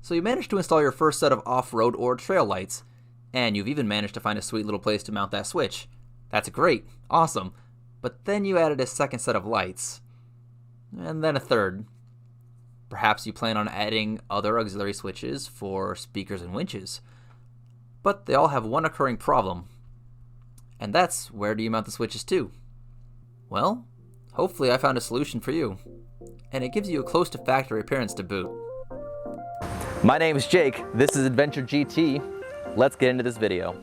So you managed to install your first set of off-road or trail lights, and you've even managed to find a sweet little place to mount that switch. That's great, awesome, but then you added a second set of lights, and then a third. Perhaps you plan on adding other auxiliary switches for speakers and winches, but they all have one occurring problem, and that's where do you mount the switches to? Well, hopefully I found a solution for you, and it gives you a close to factory appearance to boot. My name is Jake, this is Adventure GT. Let's get into this video.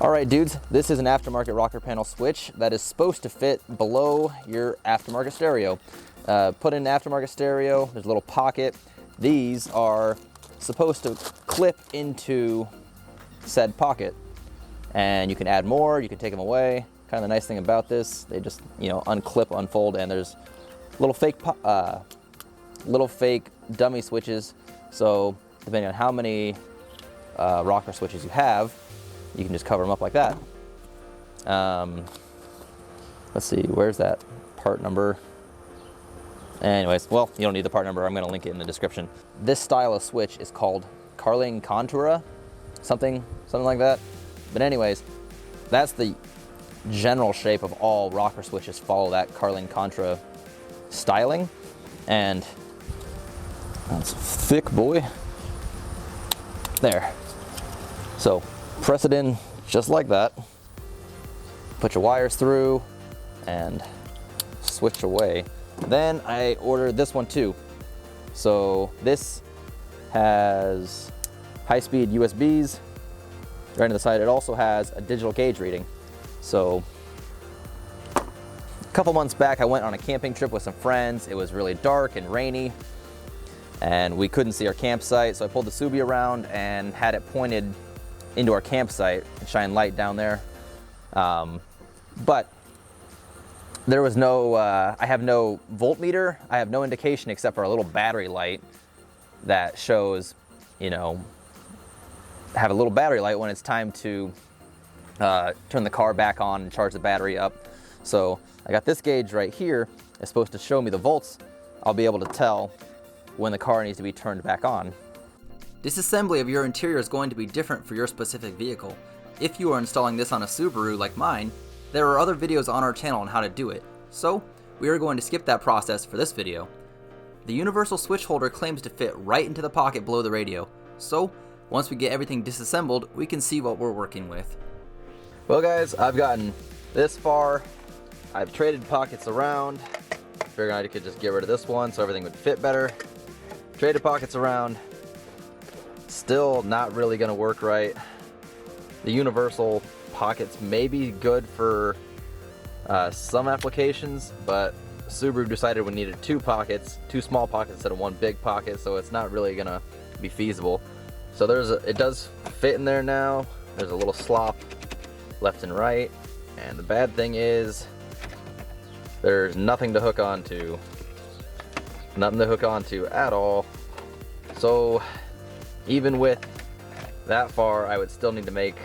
Alright dudes, this is an aftermarket rocker panel switch that is supposed to fit below your aftermarket stereo. Put in an aftermarket stereo, there's a little pocket. These are supposed to clip into said pocket. And you can add more, you can take them away. Kind of the nice thing about this, they just, unclip, unfold, and there's little fake dummy switches. So depending on how many rocker switches you have, you can just cover them up like that. Let's see, where's that part number? Anyways, well, you don't need the part number. I'm going to link it in the description. This style of switch is called Carling Contura, something like that. But anyways, that's the general shape of all rocker switches. Follow that Carling Contra styling, and that's a thick boy. There. So press it in just like that. Put your wires through and switch away. Then I ordered this one too. So this has high-speed USBs. Right on the side, it also has a digital gauge reading. So a couple months back, I went on a camping trip with some friends. It was really dark and rainy, and we couldn't see our campsite. So I pulled the Subaru around and had it pointed into our campsite and shine light down there. But there was no, I have no voltmeter. I have no indication except for a little battery light that shows, have a little battery light when it's time to turn the car back on and charge the battery up. So I got this gauge right here. It's supposed to show me the volts. I'll be able to tell when the car needs to be turned back on. Disassembly of your interior is going to be different for your specific vehicle. If you are installing this on a Subaru like mine, there are other videos on our channel on how to do it. So we are going to skip that process for this video. The universal switch holder claims to fit right into the pocket below the radio. So once we get everything disassembled, we can see what we're working with. Well guys, I've gotten this far. I've traded pockets around. Figured I could just get rid of this one so everything would fit better. Traded pockets around. Still not really gonna work right. The universal pockets may be good for some applications, but Subaru decided we needed two small pockets instead of one big pocket, so it's not really gonna be feasible. So it does fit in there now. There's a little slop left and right, and the bad thing is there's nothing to hook onto. Nothing to hook onto at all. So even with that far, I would still need to make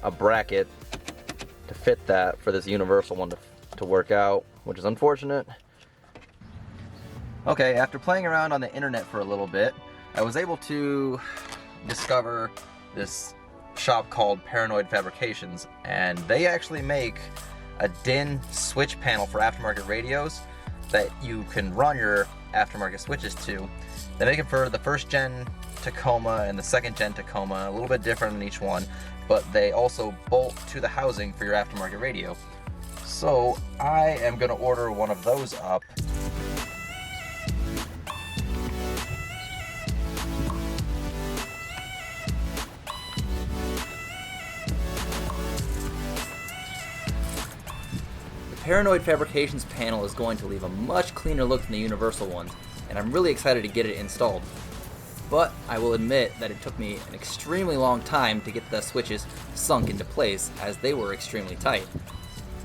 a bracket to fit that for this universal one to work out, which is unfortunate. Okay, after playing around on the internet for a little bit, I was able to discover this shop called Paranoid Fabrications, and they actually make a DIN switch panel for aftermarket radios that you can run your aftermarket switches to. They make it for the first gen Tacoma and the second gen Tacoma, a little bit different in each one, but they also bolt to the housing for your aftermarket radio. So I am going to order one of those up. Paranoid Fabrications panel is going to leave a much cleaner look than the universal ones, and I'm really excited to get it installed. But I will admit that it took me an extremely long time to get the switches sunk into place, as they were extremely tight.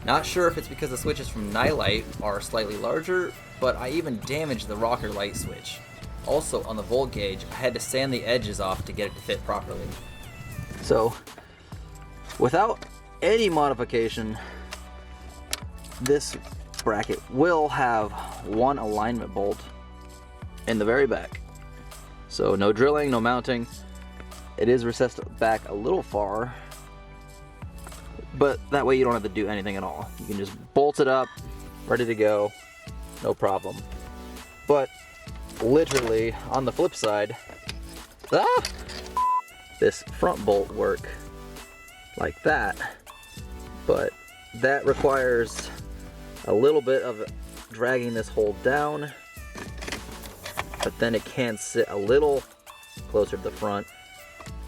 Not sure if it's because the switches from Nightlight are slightly larger, but I even damaged the rocker light switch. Also, on the volt gauge, I had to sand the edges off to get it to fit properly. So, without any modification, this bracket will have one alignment bolt in the very back. So no drilling, no mounting. It is recessed back a little far, but that way you don't have to do anything at all. You can just bolt it up, ready to go, no problem. But literally on the flip side, this front bolt work like that, but that requires a little bit of dragging this hole down, but then it can sit a little closer to the front.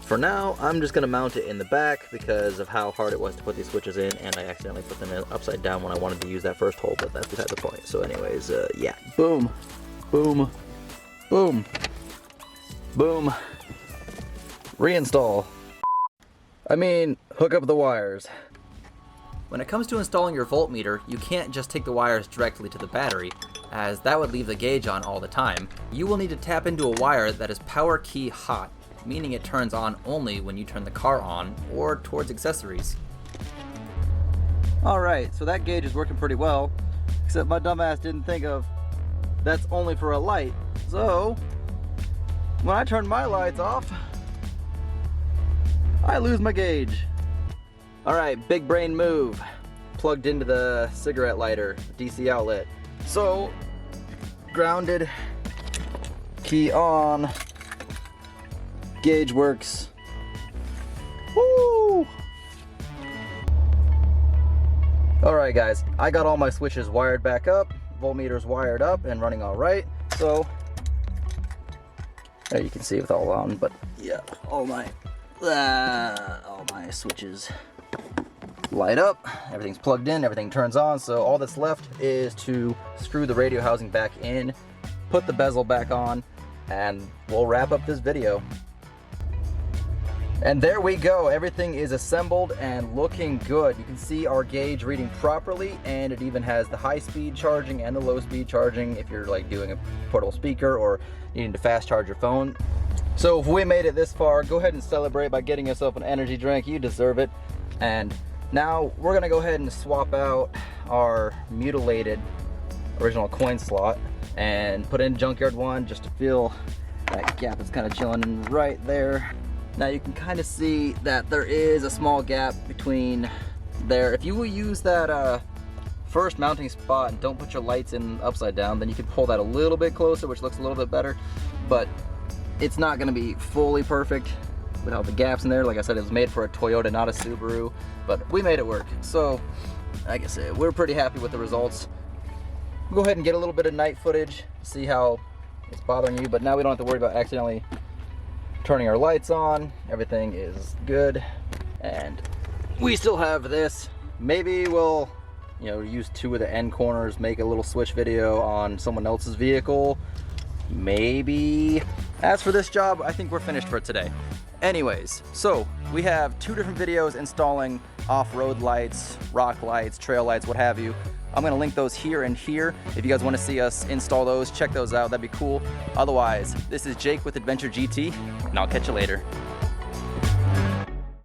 For now, I'm just gonna mount it in the back because of how hard it was to put these switches in, and I accidentally put them in upside down when I wanted to use that first hole, but that's beside the point. So anyways, yeah, boom, boom, boom, boom, reinstall. I mean, hook up the wires. When it comes to installing your voltmeter, you can't just take the wires directly to the battery, as that would leave the gauge on all the time. You will need to tap into a wire that is power key hot, meaning it turns on only when you turn the car on or towards accessories. Alright, so that gauge is working pretty well, except my dumbass didn't think of that's only for a light. So, when I turn my lights off, I lose my gauge. Alright, big brain move. Plugged into the cigarette lighter, DC outlet. So, grounded, key on, gauge works. Woo! Alright guys, I got all my switches wired back up, voltmeters wired up and running all right. So, there you can see with all on, but yeah, all my switches light up, everything's plugged in, everything turns on, so all that's left is to screw the radio housing back in, put the bezel back on, and we'll wrap up this video. And there we go, everything is assembled and looking good. You can see our gauge reading properly, and it even has the high-speed charging and the low-speed charging if you're like doing a portable speaker or needing to fast charge your phone. So if we made it this far, go ahead and celebrate by getting yourself an energy drink. You deserve it. And now we're gonna go ahead and swap out our mutilated original coin slot and put in junkyard one just to feel that gap is kind of chilling right there. Now you can kind of see that there is a small gap between there. If you will use that first mounting spot and don't put your lights in upside down, then you can pull that a little bit closer, which looks a little bit better, but it's not gonna be fully perfect without the gaps in there. Like I said, it was made for a Toyota, not a Subaru, but we made it work. So, like I said, we're pretty happy with the results. We'll go ahead and get a little bit of night footage, see how it's bothering you, but now we don't have to worry about accidentally turning our lights on. Everything is good, and we still have this. Maybe we'll, you know, use two of the end corners, make a little switch video on someone else's vehicle. Maybe. As for this job, I think we're finished for today. Anyways, so we have two different videos installing off-road lights, rock lights, trail lights, what have you. I'm gonna link those here and here. If you guys wanna see us install those, check those out, that'd be cool. Otherwise, this is Jake with Adventure GT, and I'll catch you later.